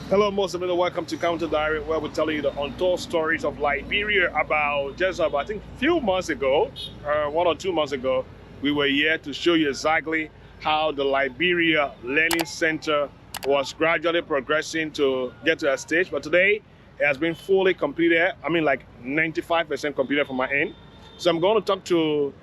Hello, most of you. Welcome to Counter Diary, where we tell you the untold stories of Liberia. About I think a few months ago, 1 or 2 months ago, we were here to show you exactly how the Liberia Learning Center was gradually progressing to get to a stage. But today, it has been fully completed. I mean, like 95% completed from my end. So I'm going to talk to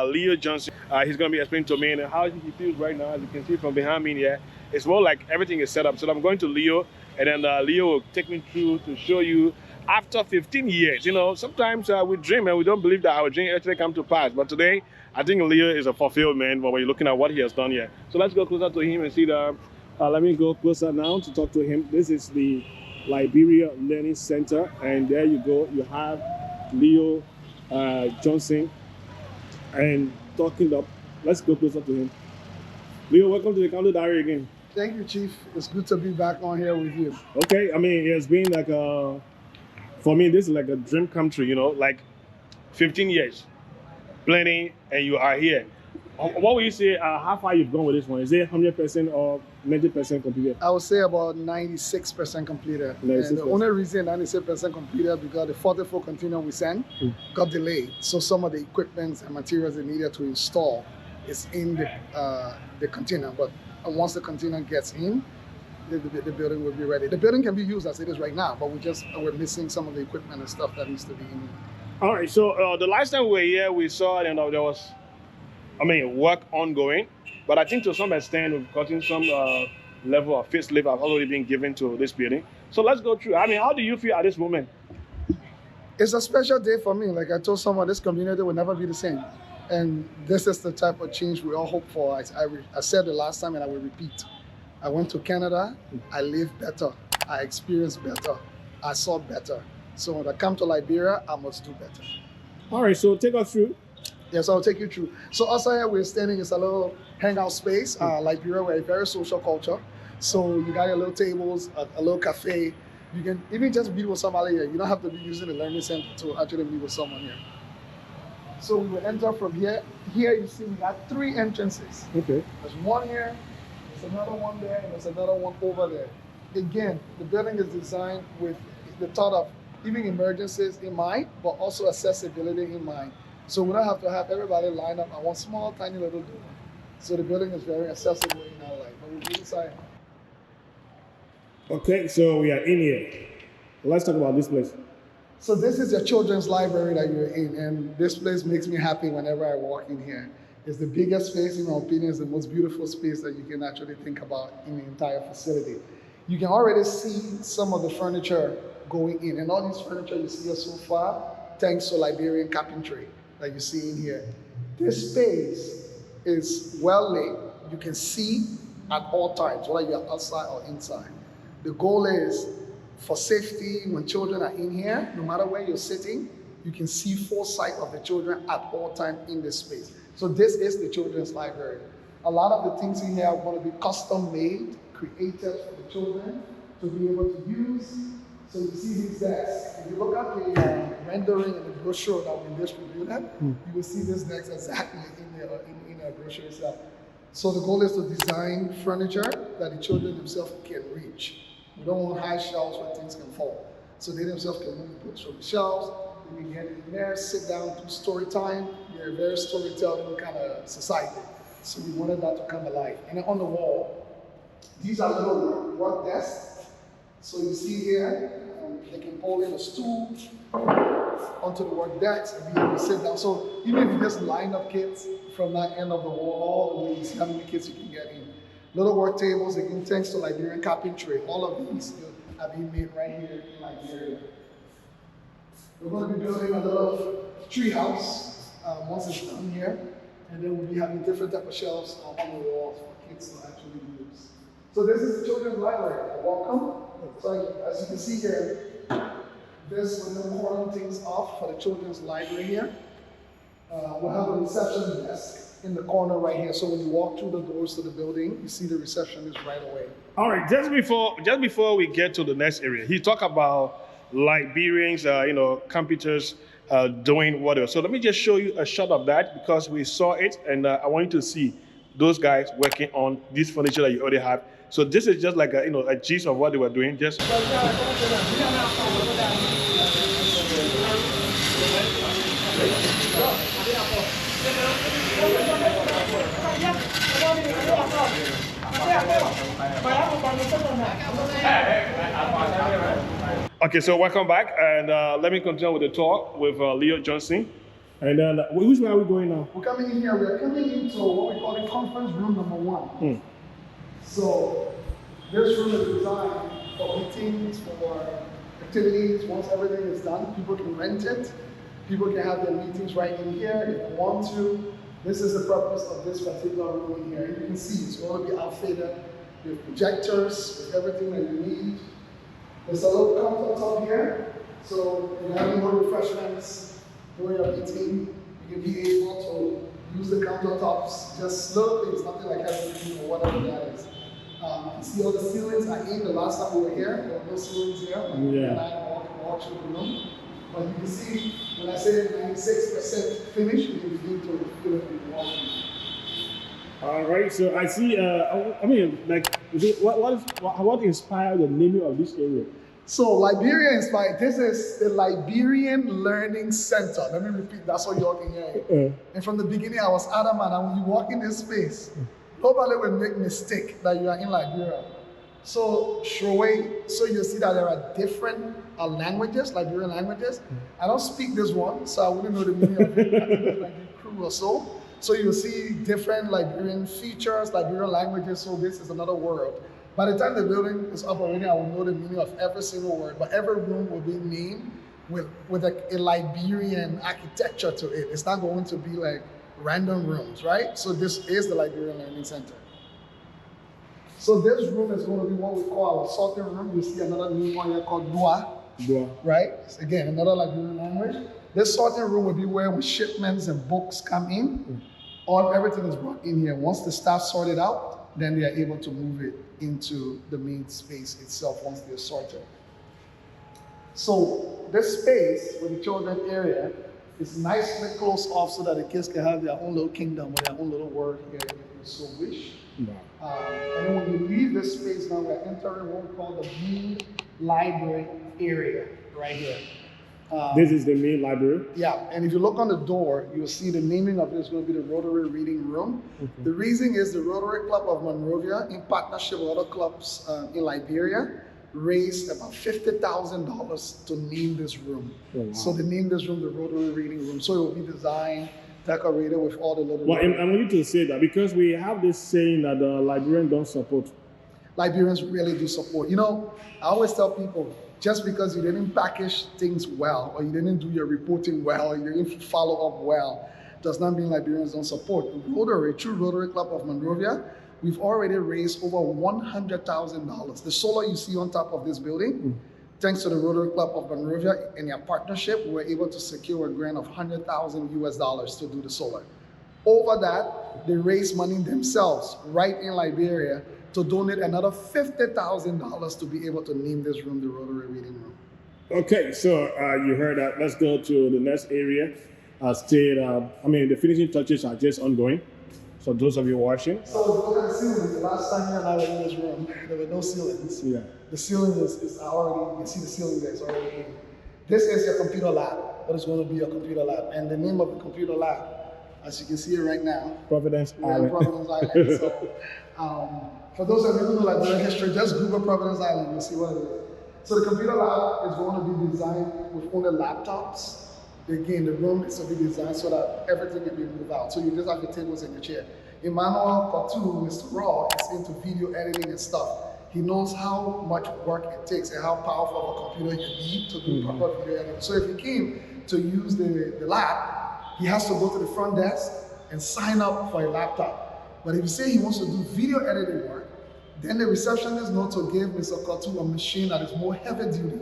Leo Johnson. He's going to be explaining to me how he feels right now. As you can see from behind me here, it's more like everything is set up. So I'm going to Leo, and then Leo will take me through to show you after 15 years. You know, sometimes we dream and we don't believe that our dream actually come to pass. But today, I think Leo is a fulfilled man when you're looking at what he has done here. So let's go closer to him and see the. Let me go closer now to talk to him. This is the Liberia Learning Center, and there you go. You have Leo Johnson, and talking up. Let's go closer to him. Leo, welcome to the Counter Diary again. Thank you, Chief. It's good to be back on here with you. Okay, I mean, it's been like for me, this is like a dream come true, you know, like 15 years planning and you are here. What would you say, how far you've gone with this one? Is it 100% or 90% completed? I would say about 96% completed. 96%. And the only reason 96% completed because the 44 container we sent got delayed. So some of the equipment and materials they needed to install is in the container. But once the container gets in, the building will be ready. The building can be used as it is right now, but we're missing some of the equipment and stuff that needs to be in it. All right, so the last time we were here, we saw there was, work ongoing, but I think to some extent we've gotten some level of facelift have already been given to this building. So let's go through. I mean, how do you feel at this moment? It's a special day for me. Like I told someone, this community will never be the same. And this is the type of change we all hope for. I said the last time and I will repeat. I went to Canada, I lived better, I experienced better, I saw better. So when I come to Liberia, I must do better. All right, so take us through. Yes, I'll take you through. So outside here, we're standing, it's a little hangout space. Liberia, we're a very social culture. So you got your little tables, a little cafe. You can even just meet with somebody here. You don't have to be using the learning center to actually meet with someone here. So we will enter from here. Here you see we got 3 entrances. Okay. There's one here, there's another one there, and there's another one over there. Again, the building is designed with the thought of even emergencies in mind, but also accessibility in mind. So we don't have to have everybody line up at one small, tiny little door. So the building is very accessible in our life. But we'll be inside. Okay, so we are in here. Let's talk about this place. So this is your children's library that you're in, and this place makes me happy whenever I walk in here. It's the biggest space, in my opinion, it's the most beautiful space that you can actually think about in the entire facility. You can already see some of the furniture going in, and all this furniture you see here so far, thanks to Liberian carpentry that you see in here. This space is well lit. You can see at all times, whether you're outside or inside. The goal is for safety, when children are in here, no matter where you're sitting, you can see full sight of the children at all times in this space. So this is the children's library. A lot of the things in here are going to be custom made, created for the children to be able to use. So you see these decks. If you look at the rendering and the brochure that we distributed, you will see this decks exactly in the brochure itself. So the goal is to design furniture that the children themselves can reach. We don't want high shelves where things can fall. So they themselves can move books from the shelves, they can get in there, sit down, do story time. They're a very storytelling kind of society. So we wanted that to come alive. And then on the wall, these are little work desks. So you see here, they can pull in a stool onto the work decks and be able to sit down. So even if you just line up kids from that end of the wall, all the way, you see how many kids you can get in. Little work tables, again, thanks to Liberian carpentry. All of these have been made right here in Liberia. We're going to be building a little tree house once it's done here. And then we'll be having different type of shelves on the walls for kids to actually use. So this is the children's library. Welcome. So as you can see here, this we're going to corner things off for the children's library here. We'll have a reception desk in the corner right here. So when you walk through the doors to the building, you see the receptionist right away. All right, just before we get to the next area, he talked about Liberians, computers doing whatever. So let me just show you a shot of that because we saw it, and I want you to see those guys working on this furniture that you already have. So this is just like a gist of what they were doing. Just okay, so welcome back, and let me continue with the talk with Leo Johnson. And then, which way are we going now? We're coming in here. We're coming into what we call the conference room number 1. So this room is designed for meetings, for activities. Once everything is done, people can rent it. People can have their meetings right in here if they want to. This is the purpose of this particular room in here. You can see it's going to be outfitted with projectors, with everything that you need. There's a little countertop here, so if you have any more refreshments during your meeting, you can be able to use the countertops. Just little things, nothing like everything or whatever that is. You can see all the ceilings. I ate the last time we were here. There were no ceilings here. And I walked through the room. But you can see when I say 96% finished, you can begin to feel it in walking. All right, so I see. What inspired the naming of this area? So Liberia inspired. This is the Liberian Learning Center. Let me repeat that so you all can hear it. And from the beginning, I was adamant that when you walk in this space, nobody will make mistake that you are in Liberia. So so you'll see that there are different languages, Liberian languages. I don't speak this one, so I wouldn't know the meaning of it. I think it's like a crew or so. So you'll see different Liberian features, Liberian languages, so this is another world. By the time the building is up already, I will know the meaning of every single word, but every room will be named with a Liberian architecture to it. It's not going to be like random rooms, right? So this is the Liberian Learning Center. So this room is going to be what we call our sorting room. You see another new one here called Dua, right? Again, another Liberian language. This sorting room will be where shipments and books come in. Everything is brought in here. Once the staff sort it out, then they are able to move it into the main space itself once they're sorted. So this space with the children area is nicely closed off so that the kids can have their own little kingdom or their own little world here if you so wish. And then when you leave this space now, we're entering what we call the main library area right here. This is the main library? Yeah, and if you look on the door, you'll see the naming of it is going to be the Rotary Reading Room. The reason is the Rotary Club of Monrovia, in partnership with other clubs in Liberia, raised about $50,000 to name this room. Oh, wow. So they named this room the Rotary Reading Room. So it will be designed, decorated with all the little... Well, I want you to say that because we have this saying that the Liberians don't support. Liberians really do support. You know, I always tell people, just because you didn't package things well, or you didn't do your reporting well, or you didn't follow up well, does not mean Liberians don't support. Rotary, true Rotary Club of Monrovia, we've already raised over $100,000. The solar you see on top of this building, thanks to the Rotary Club of Monrovia and their partnership, we were able to secure a grant of $100,000 to do the solar. Over that, they raised money themselves right in Liberia to donate another $50,000 to be able to name this room the Rotary Reading Room. Okay, so you heard that. Let's go to the next area. The finishing touches are just ongoing. So those of you watching. So look at the ceilings. The last time you and I were in this room, there were no ceilings. Yeah. The ceiling is already, you can see the ceiling there is already in. This is your computer lab. What is going to be your computer lab? And the name of the computer lab, as you can see it right now, Providence Island. Providence Island. So, for those of you who know Liberian history, just Google Providence Island, you'll see what it is. So the computer lab is going to be designed with only laptops. Again, the room is to be designed so that everything can be moved out. So you just have the tables and your chair. Emmanuel Kotu, Mr. Raw, is into video editing and stuff. He knows how much work it takes and how powerful a computer you need to do proper video editing. So if he came to use the lab, he has to go to the front desk and sign up for a laptop. But if you say he wants to do video editing work, then the receptionist knows to give Mr. Kotu a machine that is more heavy duty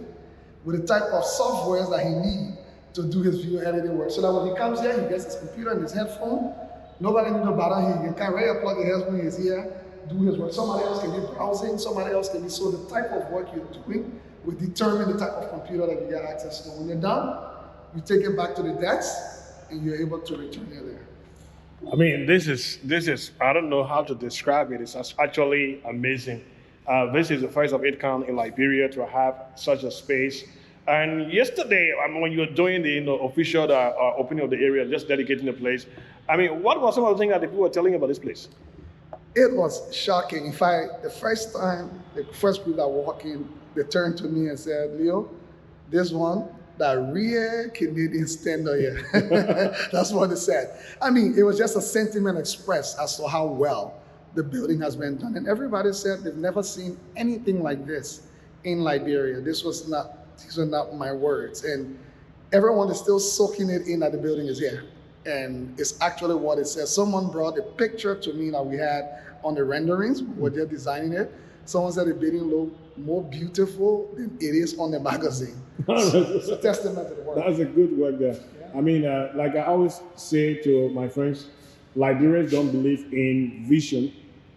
with the type of softwares that he needs to do his video editing work. So that when he comes here, he gets his computer and his headphone. Nobody needs to bother him. He can really plug his headphone in his ear, do his work. Somebody else can be browsing, somebody else can be. So the type of work you're doing will determine the type of computer that you get access to. When you're done, you take it back to the desk and you're able to return it there. I mean, this is I don't know how to describe it. It's actually amazing. This is the first of its kind in Liberia to have such a space. And yesterday, I mean, when you were doing the official opening of the area, just dedicating the place, I mean, what were some of the things that the people were telling you about this place? It was shocking. In fact, the first time, the first people that walked in, they turned to me and said, Leo, this one, that real Canadian standard here. That's what they said. I mean, it was just a sentiment expressed as to how well the building has been done. And everybody said they've never seen anything like this in Liberia. These were not my words. And everyone is still soaking it in that the building is here. And it's actually what it says. Someone brought a picture to me that we had on the renderings when they're designing it. Someone said the building looked more beautiful than it is on the magazine. So it's a testament to the work. That's a good work there. Yeah. I mean, like I always say to my friends, Liberians don't believe in vision.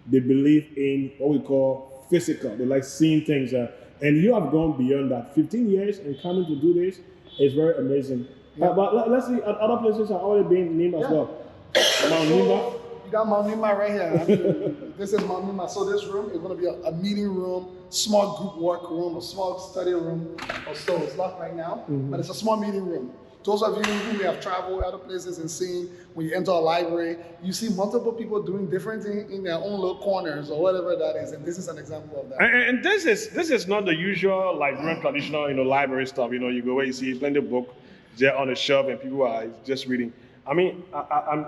They believe in what we call physical. They like seeing things. And you have gone beyond that. 15 years and coming to do this is very amazing. Yeah. But let's see, other places are already being named as well. Mount Nimba. You got Mount Nimba right here. I mean, this is Mount Nimba. So this room is going to be a meeting room, small group work room, a small study room or so. It's locked right now, but it's a small meeting room. Those of you who may have traveled other places and seen when you enter a library, you see multiple people doing different things in their own little corners or whatever that is. And this is an example of that. And this is not the usual Liberian traditional, library stuff. You go where you see plenty of books there on the shelf and people are just reading. I mean, I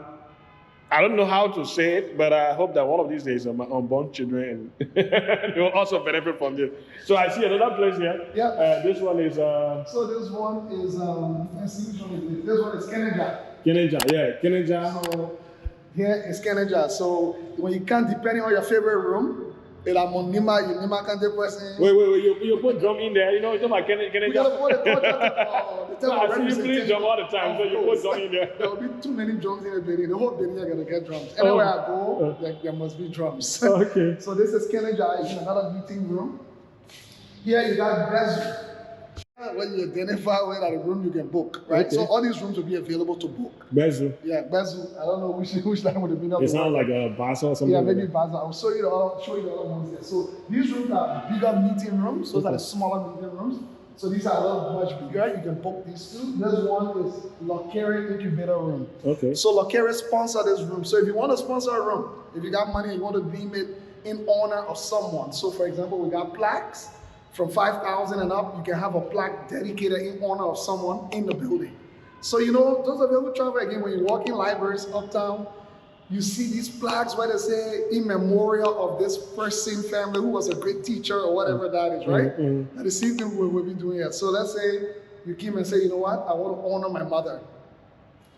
don't know how to say it, but I hope that one of these days my unborn children they will also benefit from this. So I see another place here. Yeah. This one is. So this one is. Let's see which one it is. This one is Keneja. Keneja, yeah, Keneja. So here is Keneja. So when you can, depending on your favorite room. Wait, you put drum in there, you're talking about Keneja. We gotta put it. I see you play drum all the time, so you put drum in there. There will be too many drums in the building. The whole building are gonna get drums. Anywhere I go, there must be drums. Okay. So this is Keneja. It's another meeting room. Here you got Bezu. When you identify where at a room you can book, right? Okay. So all these rooms will be available to book. Bezu. Yeah, Bezu. I don't know which line would have been. It sounds like a Baza or something. Yeah, maybe Baza. I'll show you the other ones there. So these rooms are bigger meeting rooms. Those are the smaller meeting rooms. So these are a little much bigger. You can book these two. This one is Lockery Incubator Room. Okay. So Lockery sponsor this room. So if you want to sponsor a room, if you got money and you want to beam it in honor of someone. So for example, we got plaques. From 5,000 and up, you can have a plaque dedicated in honor of someone in the building. So, those of you who travel again, when you walk in libraries uptown, you see these plaques where they say, in memorial of this person, family, who was a great teacher or whatever that is, right? And the same thing we'll be doing here. So let's say you came and say, you know what, I want to honor my mother.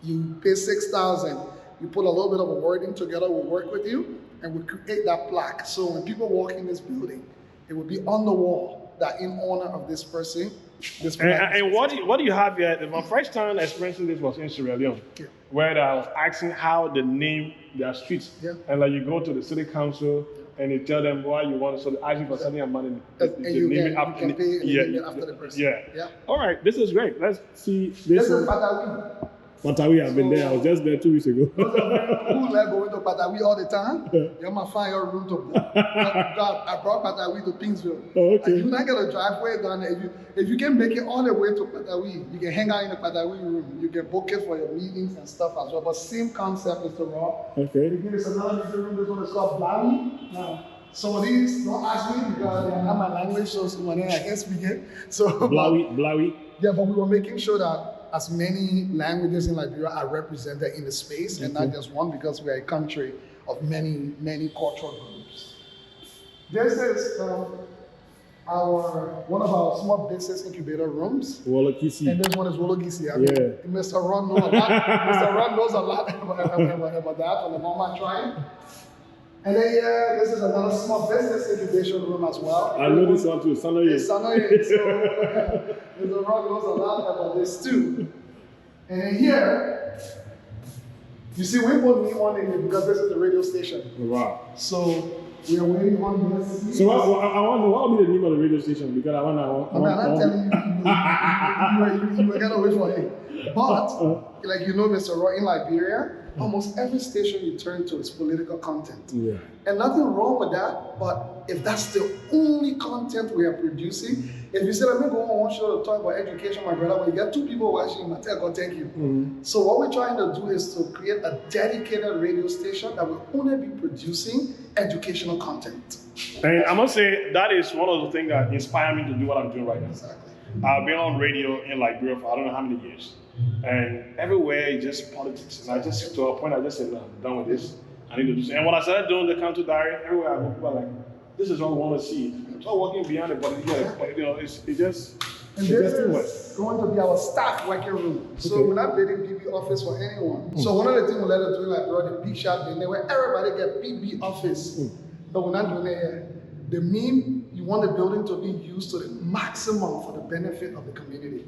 You pay 6,000, you put a little bit of a wording together, we'll work with you, and we'll create that plaque. So when people walk in this building, it will be on the wall that in honor of this person, this plaque. And what do you have here? My first time experiencing this was in Sierra Leone, where I was asking how they name their streets. Yeah. And like you go to the city council and you tell them why you want to, so they ask you for something money. And you can pay name it after the person. Yeah. All right, this is great. Let's see this. This is Patawi. Patawi, I've been there. I was just there 2 weeks ago. Who like going to Patawi all the time? You might find your room to book. I brought Patawi to Paynesville. Oh, okay. You're not going to drive way down there. If you can make it all the way to Patawi, you can hang out in the Patawi room. You can book it for your meetings and stuff as well. But same concept, Mr. Raw. Okay. There's another meeting room. This one is called Blawi. Now, some of these, don't ask me because they're not my language, so when I can't speak it. So Blawi. Yeah, but we were making sure that as many languages in Liberia are represented in the space, and not just one, because we are a country of many, many cultural groups. This is one of our small business incubator rooms. Wolokisi. And this one is Wologisi. I mean, Mr. Ron knows a lot. Mr. Ron knows a lot about that from the moment trying. And then this is another small business incubation room as well. I know this one too, Sanoye. Sanoye. So Mr. Ron knows a lot about this too. And then here, you see, we put me on in here because this is the radio station. Wow. So we are waiting on this. So I wonder what will be the name of the radio station, because I'm not telling you, you were gonna wait for him. But like Mr. Roy, in Liberia, almost every station you turn to is political content. Yeah. And nothing wrong with that, but if that's the only content we are producing, if you say, let me go on one show to talk about education, my brother, when you get 2 people watching, you might tell God, thank you. Mm-hmm. So what we're trying to do is to create a dedicated radio station that will only be producing educational content. And I must say, that is one of the things that inspired me to do what I'm doing right now. Exactly. I've been on radio in Liberia for I don't know how many years. And everywhere it's just politics. And I just, to a point, I just said, no, I'm done with this. I need to do something. And when I started doing the counter diary, everywhere I go, people are like, this is what we want to see. I'm not working beyond it, but it's just, and this is going to be our staff working room. So we're not building PB office for anyone. So one of the things we let us do, like brought the big shop in there where everybody get PB office. But we're not doing it here. The mean, you want the building to be used to the maximum for the benefit of the community.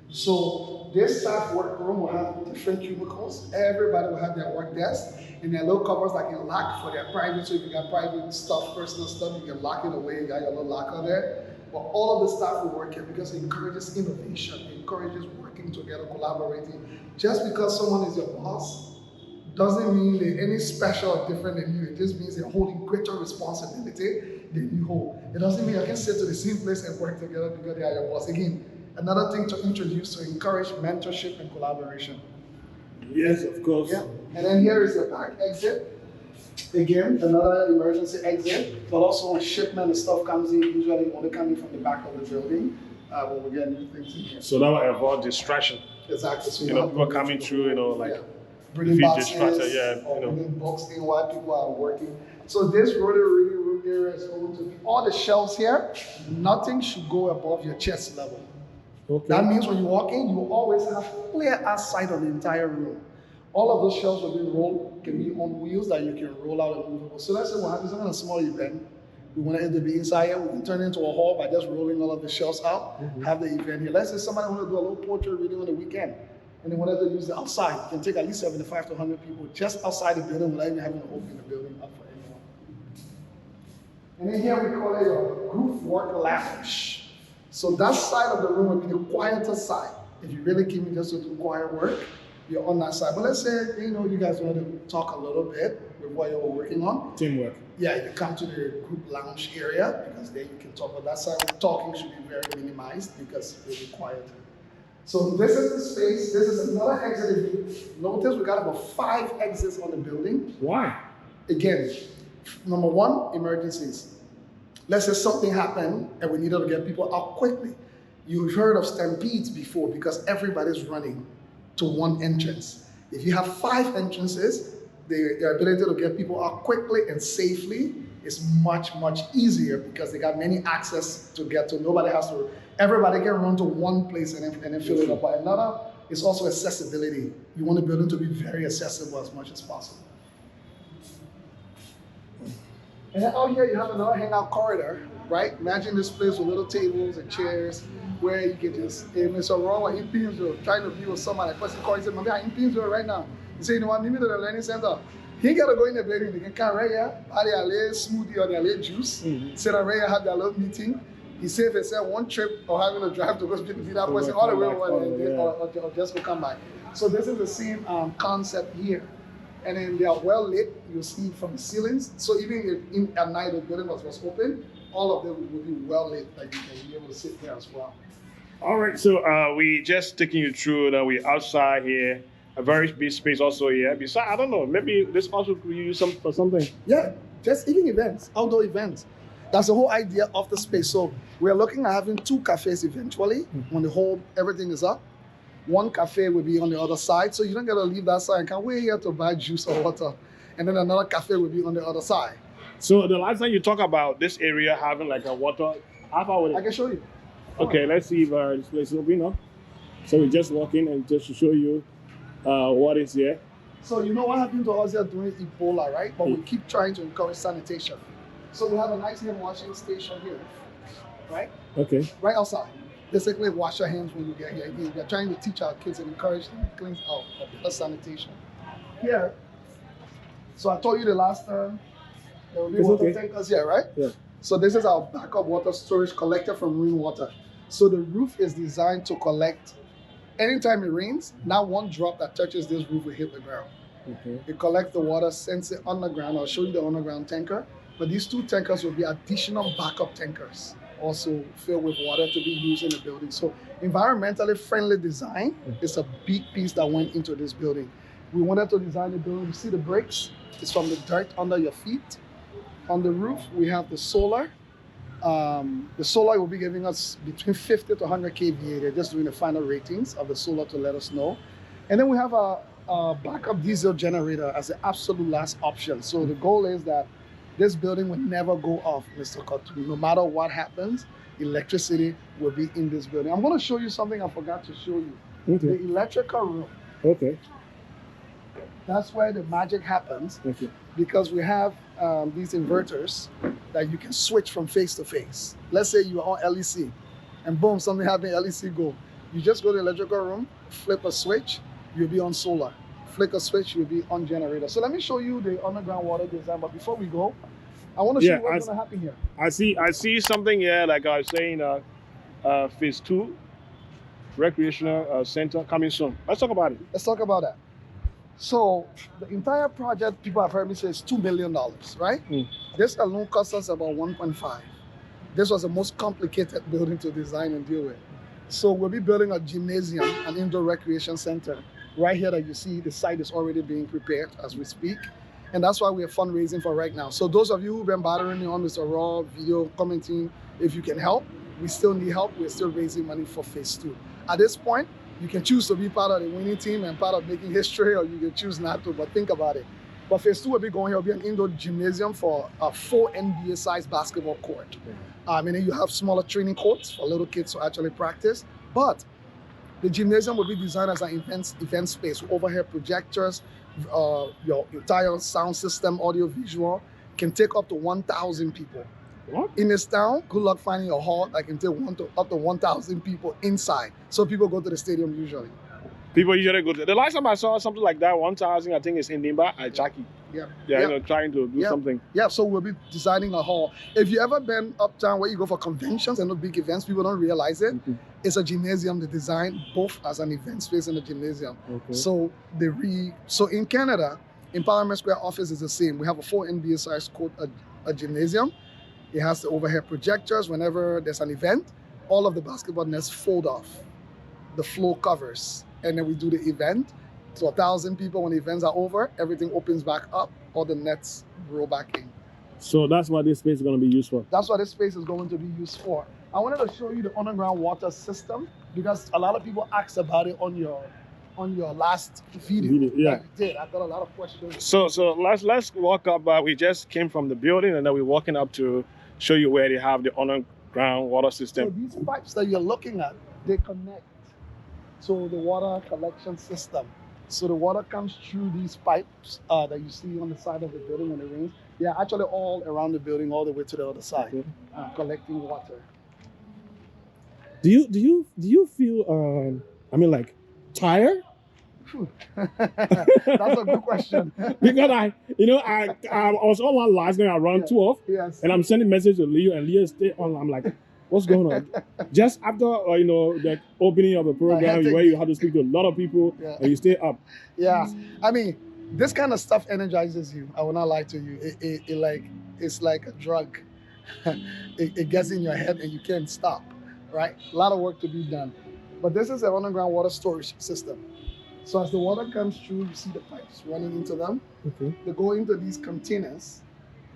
So this staff work room will have different cubicles. Everybody will have their work desk and their little covers like a lock for their private. So if you got private stuff, personal stuff, you can lock it away. You got your little locker there. But all of the staff will work here because it encourages innovation, it encourages working together, collaborating. Just because someone is your boss doesn't mean they're any special or different than you. It just means they're holding greater responsibility than you hold. It doesn't mean I can sit to the same place and work together because they are your boss. Again, another thing to introduce to encourage mentorship and collaboration. Yes, of course. Yeah. And then here is the back exit. Again, another emergency exit, but also when shipment and stuff comes in, usually only coming from the back of the building when we get new things in here. So that will avoid distraction. Exactly. So people coming through, bringing boxes, or bringing books in while people are working. So this Rotary room area is going to be all the shelves here. Nothing should go above your chest level. Okay. That means when you walk in, you will always have clear eyesight of the entire room. All of those shelves will be rolled, can be on wheels that you can roll out and movable. So let's say we're having some kind of small event. We want it to be inside here. We can turn it into a hall by just rolling all of the shelves out, have the event here. Let's say somebody want to do a little portrait reading on the weekend, and they wanted to use the outside. You can take at least 75 to 100 people just outside the building without even having to open the building up for anyone. And then here we call it a group work lounge. So that side of the room would be the quieter side. If you really keep me just to do quiet work, you're on that side. But let's say, you guys want to talk a little bit with what you're working on. Teamwork. Yeah, you come to the group lounge area because there you can talk. But that side, talking should be very minimized because it'll be quiet. So this is the space. This is another exit. If you notice, we got about 5 exits on the building. Why? Again, number 1, emergencies. Let's say something happened and we needed to get people out quickly. You've heard of stampedes before because everybody's running to one entrance. If you have 5 entrances, the ability to get people out quickly and safely is much, much easier because they got many access to get to. Everybody can run to one place and then fill it up by another. It's also accessibility. You want the building to be very accessible as much as possible. And then out here you have another hangout corridor, right? Imagine this place with little tables and chairs where you can just, if Mr. Raw in Paynesville trying to be with somebody, the person calls him, I'm in Paynesville right now. He say, meet me to the learning center. He got to go in the building, they can come right here, buy their little smoothie or their little juice, sit right here, have their little meeting. He said if they said one trip or having to drive to go speak to that person all the way over or just go come by. So this is the same concept here. And then they are well lit, you'll see from the ceilings. So even if at night the building was open, all of them will be well lit, like you can be able to sit there as well. All right, so we just taking you through that we're outside here, a very big space also here. Besides, I don't know, maybe this also could use for something. Yeah, just even events, outdoor events. That's the whole idea of the space. So we're looking at having 2 cafes eventually when everything is up. 1 cafe will be on the other side, so you don't get to leave that side and come way here to buy juice or water. And then another cafe will be on the other side. So the last time you talk about this area having like a water, how far would I it? can show you. Okay, let's see if this place is open up. So we just walk in and just to show you what is here. So you know what happened to us here during Ebola, right? But we keep trying to encourage sanitation. So we have a nice hand washing station here, right? Okay. Right outside. Basically, wash your hands when you get here. Again, we are trying to teach our kids and encourage them to clean out of sanitation. Here, so I told you the last time, there will be It's water okay. tankers here, right? Yeah. So this is our backup water storage collector from rainwater. So the roof is designed to collect, anytime it rains, not one drop that touches this roof will hit the ground. Okay. It collects the water, sends it underground. I'll show you the underground tanker. But these 2 tankers will be additional backup tankers, also filled with water to be used in the building. So environmentally friendly design is a big piece that went into this building. We wanted to design the building. You see the bricks? It's from the dirt under your feet. On the roof, we have the solar. The solar will be giving us between 50 to 100 kVA. They're just doing the final ratings of the solar to let us know. And then we have a backup diesel generator as the absolute last option. So the goal is that this building will never go off, Mr. Kotu. No matter what happens, electricity will be in this building. I'm going to show you something I forgot to show you. Okay. The electrical room. Okay. That's where the magic happens. Okay. Because we have these inverters that you can switch from face to face. Let's say you are on LEC and boom, something happened, LEC go. You just go to the electrical room, flip a switch, you'll be on solar. Flick a switch, you'll be on generator. So let me show you the underground water design. But before we go, I want to show you what's going to happen here. I see something here, like I was saying, phase 2 recreational center coming soon. Let's talk about it. Let's talk about that. So the entire project, people have heard me say, is $2 million, right? This alone cost us about 1.5. This was the most complicated building to design and deal with. So we'll be building a gymnasium, an indoor recreation center. Right here that you see, the site is already being prepared as we speak. And that's why we are fundraising for right now. So those of you who've been bothering me on Mr. Raw video commenting, if you can help, we still need help. We're still raising money for phase 2. At this point, you can choose to be part of the winning team and part of making history, or you can choose not to, but think about it. But phase 2 will be going here, will be an indoor gymnasium for a 4 NBA-sized basketball court. And then you have smaller training courts for little kids to actually practice. But the gymnasium will be designed as an event space, overhead projectors, your entire sound system, audio visual, can take up to 1,000 people. What? In this town, good luck finding a hall that can take up to 1,000 people inside. So people go to the stadium usually. People usually go to. The last time I saw something like that, 1,000, I think it's in Nimba at Jackie. Yeah. Yeah, you know, trying to do something. Yeah, so we'll be designing a hall. If you ever been uptown where you go for conventions and big events, people don't realize it. It's a gymnasium, the design both as an event space and a gymnasium. Okay. So so in Canada, in Parliament Square office is the same. We have a 4 NBA size court, a gymnasium. It has the overhead projectors. Whenever there's an event, all of the basketball nets fold off. The floor covers. And then we do the event. So 1,000 people, when the events are over, everything opens back up, all the nets roll back in. So that's what this space is going to be used for. That's what this space is going to be used for. I wanted to show you the underground water system because a lot of people asked about it on your last video. Yeah. That you did. I got a lot of questions. So let's walk up. We just came from the building, and then we're walking up to show you where they have the underground water So system. these pipes that you're looking at, they connect to the water collection system. So the water comes through these pipes that you see on the side of the building when it rains. They're actually all around the building, all the way to the other side, collecting water. Do you feel like tired? That's a good question. Because I was online last night around 12, Yes. and I'm sending message to Leo, and Leo stay on. I'm like, what's going on? Just after the opening of the program, where you have to speak to a lot of people, and you stay up. Yeah, I mean, this kind of stuff energizes you. I will not lie to you. It's like a drug. it gets in your head and you can't stop. Right? A lot of work to be done. But this is an underground water storage system. So as the water comes through, you see the pipes running into them. Okay. They go into these containers,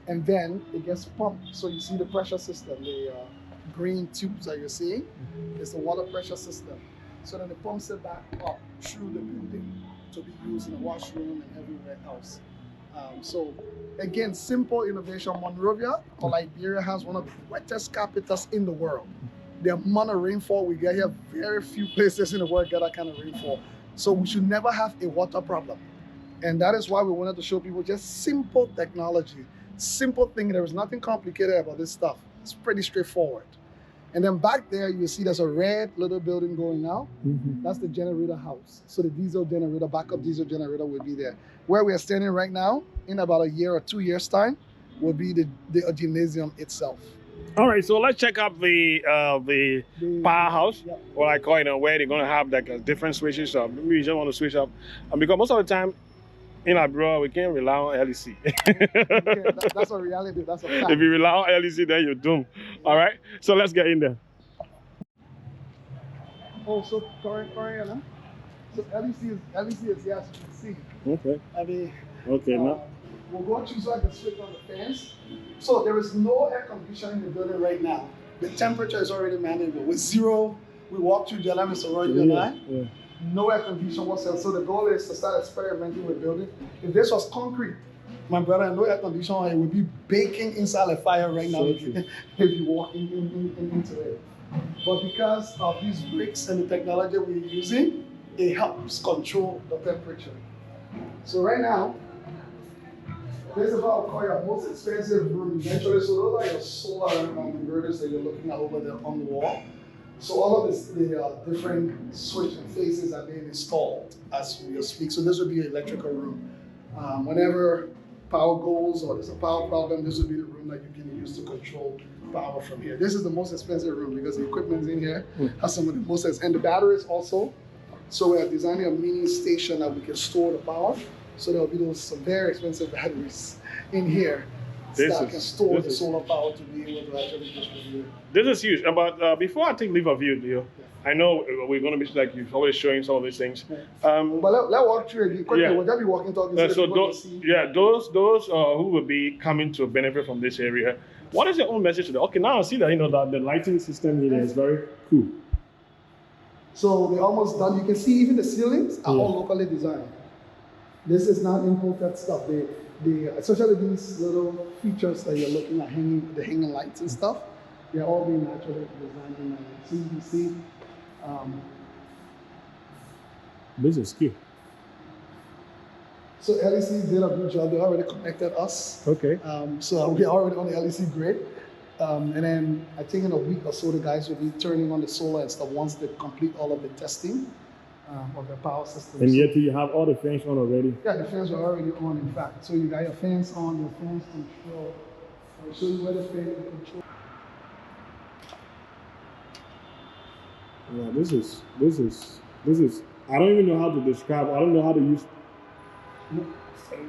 and then it gets pumped. So you see the pressure system, the green tubes that you're seeing. It's the water pressure system. So then it pumps it back up through the building to be used in the washroom and everywhere else. So again, simple innovation. Monrovia or Liberia has one of the wettest capitals in the world. The amount of rainfall we get here, very few places in the world get that kind of rainfall. So we should never have a water problem. And that is why we wanted to show people just simple technology, simple thing. There is nothing complicated about this stuff. It's pretty straightforward. And then back there, you see there's a red little building going now. That's the generator house. So the diesel generator, backup diesel generator will be there. Where we are standing right now, in about a year or 2 years' time, will be the gymnasium itself. All right, so let's check out the Powerhouse, what I call it, where they're going to have like different switches. Maybe you just want to switch up. Because most of the time, in Liberia, we can't rely on LEC. Okay, that's a reality. That's a fact. If you rely on LEC, then you're doomed. All right, so let's get in there. Oh, so Korean, so LEC is here, as you can see. Okay. I mean, Okay, now. We'll go through so I can switch on the fans. So there is no air conditioning in the building right now. The temperature is already manageable. With zero, we walk through the alarm, Mr. Roy, you and I. No air conditioning whatsoever. So the goal is to start experimenting with building. If this was concrete, my brother, and no air conditioning, it would be baking inside a fire right now So if you walk into it. But because of these bricks and the technology we're using, it helps control the temperature. So right now, this is what I'll call your most expensive room eventually. So those are your solar inverters that you're looking at over there on the wall. So all of the different switch and phases are being installed as we speak. So this would be your electrical room. Whenever power goes or there's a power problem, this would be the room that you can use to control power from here. This is the most expensive room because the equipment's in here has some of the most, and the batteries also. So we are designing a mini station that we can store the power. So there'll be some very expensive batteries in here that can store the solar power to be able to actually distribute. This is huge. But before I take leave of you, Leo, I know we're going to be like you're always showing some of these things. But let's walk through it quickly. We'll just be walking, talking. So those who will be coming to benefit from this area, what is your own message to them? Okay, now I see that that the lighting system here is very cool. So we're almost done. You can see even the ceilings are all locally designed. This is not imported stuff. Especially these little features that you're looking at, the hanging lights and stuff, they're all being naturally designed in CBC. This is cute. So LEC did a good job. They already connected us. Okay. So we're already on the LEC grid. And then I think in a week or so, the guys will be turning on the solar and stuff once they complete all of the testing of the power system. And yet you have all the fans on already? Yeah, the fans are already on, in fact. So you got your fans on, your fans control. I'll show you where the fans control. Yeah, this is, I don't even know how to describe, I don't know how to use,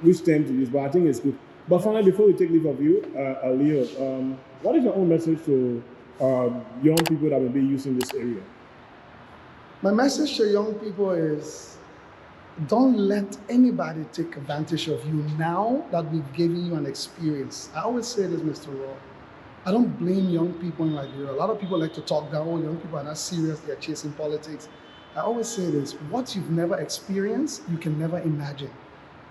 which term to use, but I think it's good. But finally, before we take leave of you, Leo, what is your own message to young people that will be using this area? My message to young people is, don't let anybody take advantage of you now that we've given you an experience. I always say this, Mr. Raw. I don't blame young people in Liberia. A lot of people like to talk down, young people are not serious, they're chasing politics. I always say this, what you've never experienced, you can never imagine.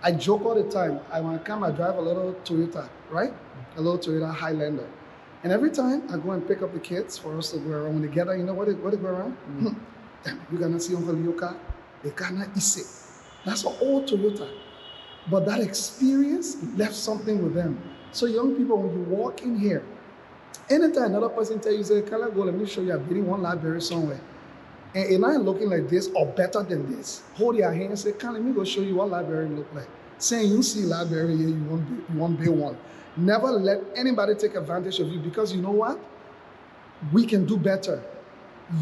I joke all the time. When I come, I drive a little Toyota, right? A little Toyota Highlander. And every time I go and pick up the kids for us to go around, when they get there, you know what they go around? You cannot see Uncle Leo car. They cannot eat. That's an old Toyota. But that experience left something with them. So young people, when you walk in here, anytime another person tells you, say, "Can I go? Let me show you. I'm building one library somewhere." And it ain't looking like this or better than this. Hold your hand and say, "Can let me go show you what library look like." Saying you see library here, you won't build one. Never let anybody take advantage of you, because you know what? We can do better.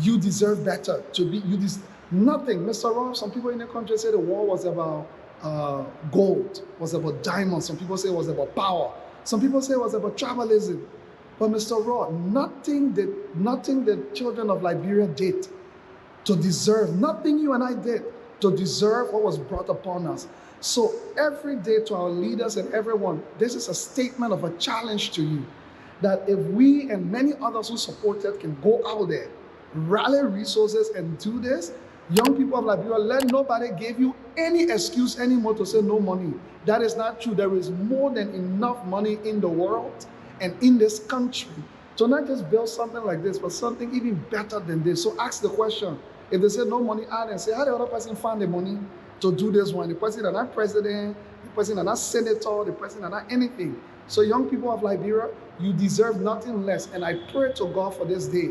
You deserve better. Nothing. Mr. Ross, some people in the country say the war was about gold, was about diamonds. Some people say it was about power. Some people say it was about tribalism. But Mr. Raw, nothing the children of Liberia did to deserve, nothing you and I did to deserve what was brought upon us. So every day to our leaders and everyone, this is a statement of a challenge to you, that if we and many others who supported can go out there, rally resources and do this, Young people of Liberia, let nobody give you any excuse anymore to say no money. That is not true. There is more than enough money in the world and in this country to not just build something like this, but something even better than this. So ask the question. If they say no money, add and say, how the other person find the money to do this one? The person is not president, the person is not senator, the person is not anything. So young people of Liberia, you deserve nothing less. And I pray to God for this day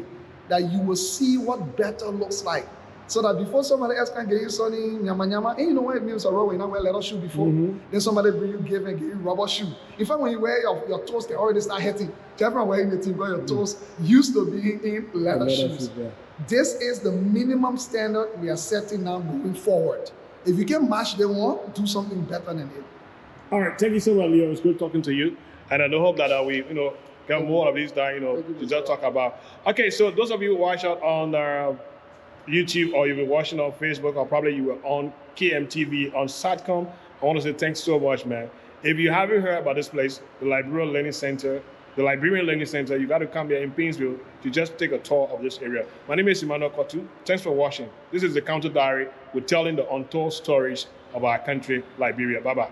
that you will see what better looks like. So that before somebody else can get you something, nyama nyama, and you know what it means, a row, you know, wear leather shoe before, then somebody bring you give and give you rubber shoe. In fact, when you wear your toes, they already start hurting. Everyone wearing the thing, but your toes used to be in leather shoes. Yeah. This is the minimum standard we are setting now going forward. If you can match the one, do something better than it. All right, thank you so much, Leo. It's good talking to you. And I do hope that we, get more of these that, to just talk about. Okay, so those of you who watch out on YouTube, or you've been watching on Facebook, or probably you were on KMTV, on SATCOM, I want to say thanks so much, man. If you haven't heard about this place, the Liberian Learning Center, you got to come here in Paynesville to just take a tour of this area. My name is Emmanuel Kotu. Thanks for watching. This is the Counter Diary. We're telling the untold stories of our country, Liberia. Bye-bye.